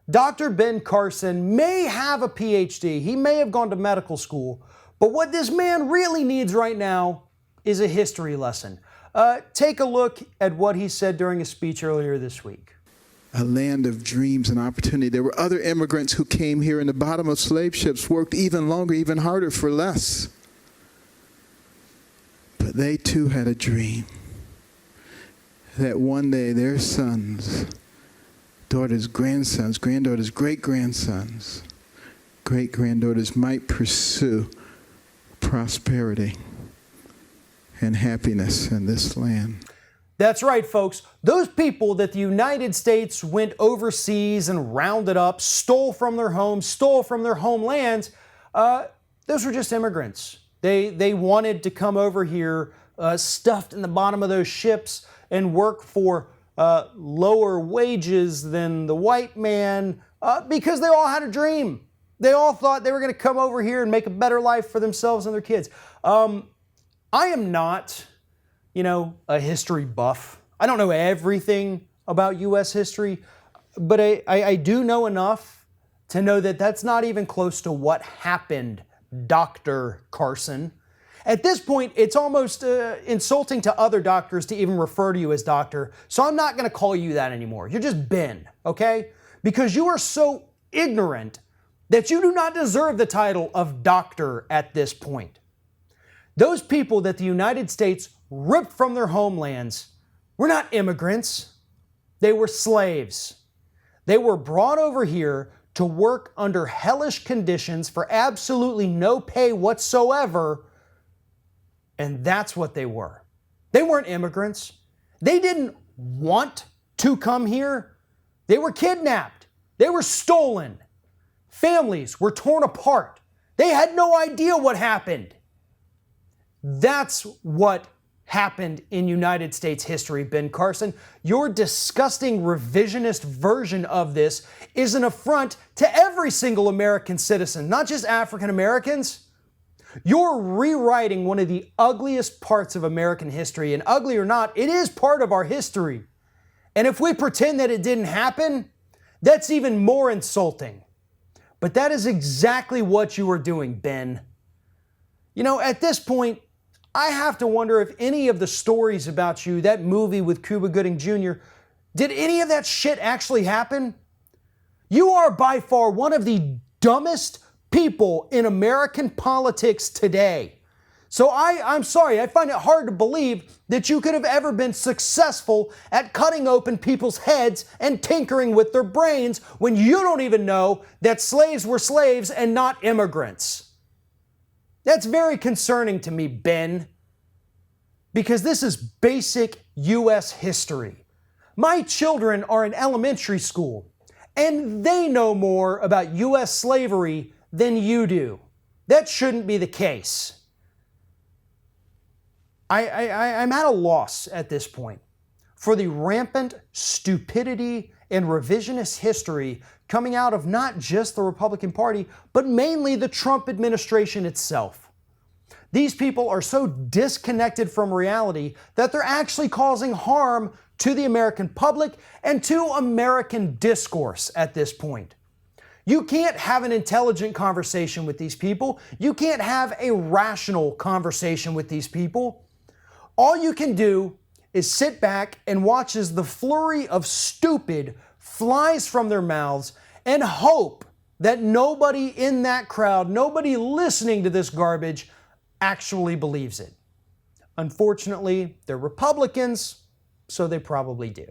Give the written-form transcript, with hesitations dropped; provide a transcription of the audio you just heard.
Dr. Ben Carson may have a PhD, he may have gone to medical school, but what this man really needs right now is a history lesson. Take a look at what he said during a speech earlier this week. A land of dreams and opportunity. There were other immigrants who came here in the bottom of slave ships, worked even longer, even harder for less. But they too had a dream that one day their sons, daughters, grandsons, granddaughters, great-grandsons, great-granddaughters might pursue prosperity and happiness in this land. That's right, folks. Those people that the United States went overseas and rounded up, stole from their homes, stole from their homelands, those were just immigrants. They wanted to come over here, stuffed in the bottom of those ships, and work for lower wages than the white man because they all had a dream. They all thought they were going to come over here and make a better life for themselves and their kids. I am not, a history buff. I don't know everything about U.S. history, but I do know enough to know that that's not even close to what happened, Dr. Carson. At this point, it's almost insulting to other doctors to even refer to you as doctor, so I'm not going to call you that anymore. You're just Ben, okay? Because you are so ignorant that you do not deserve the title of doctor at this point. Those people that the United States ripped from their homelands were not immigrants. They were slaves. They were brought over here to work under hellish conditions for absolutely no pay whatsoever. And that's what they were. They weren't immigrants. They didn't want to come here. They were kidnapped. They were stolen. Families were torn apart. They had no idea what happened. That's what happened in United States history, Ben Carson. Your disgusting revisionist version of this is an affront to every single American citizen, not just African Americans. You're rewriting one of the ugliest parts of American history, and ugly or not, it is part of our history. And if we pretend that it didn't happen, that's even more insulting. But that is exactly what you are doing, Ben. At this point, I have to wonder if any of the stories about you, that movie with Cuba Gooding Jr., did any of that shit actually happen? You are by far one of the dumbest people in American politics today. So I'm sorry, I find it hard to believe that you could have ever been successful at cutting open people's heads and tinkering with their brains when you don't even know that slaves were slaves and not immigrants. That's very concerning to me, Ben, because this is basic U.S. history. My children are in elementary school, and they know more about U.S. slavery than you do. That shouldn't be the case. I'm at a loss at this point for the rampant stupidity and revisionist history coming out of not just the Republican Party, but mainly the Trump administration itself. These people are so disconnected from reality that they're actually causing harm to the American public and to American discourse at this point. You can't have an intelligent conversation with these people. You can't have a rational conversation with these people. All you can do is sit back and watch as the flurry of stupid flies from their mouths and hope that nobody in that crowd, nobody listening to this garbage, actually believes it. Unfortunately, they're Republicans, so they probably do.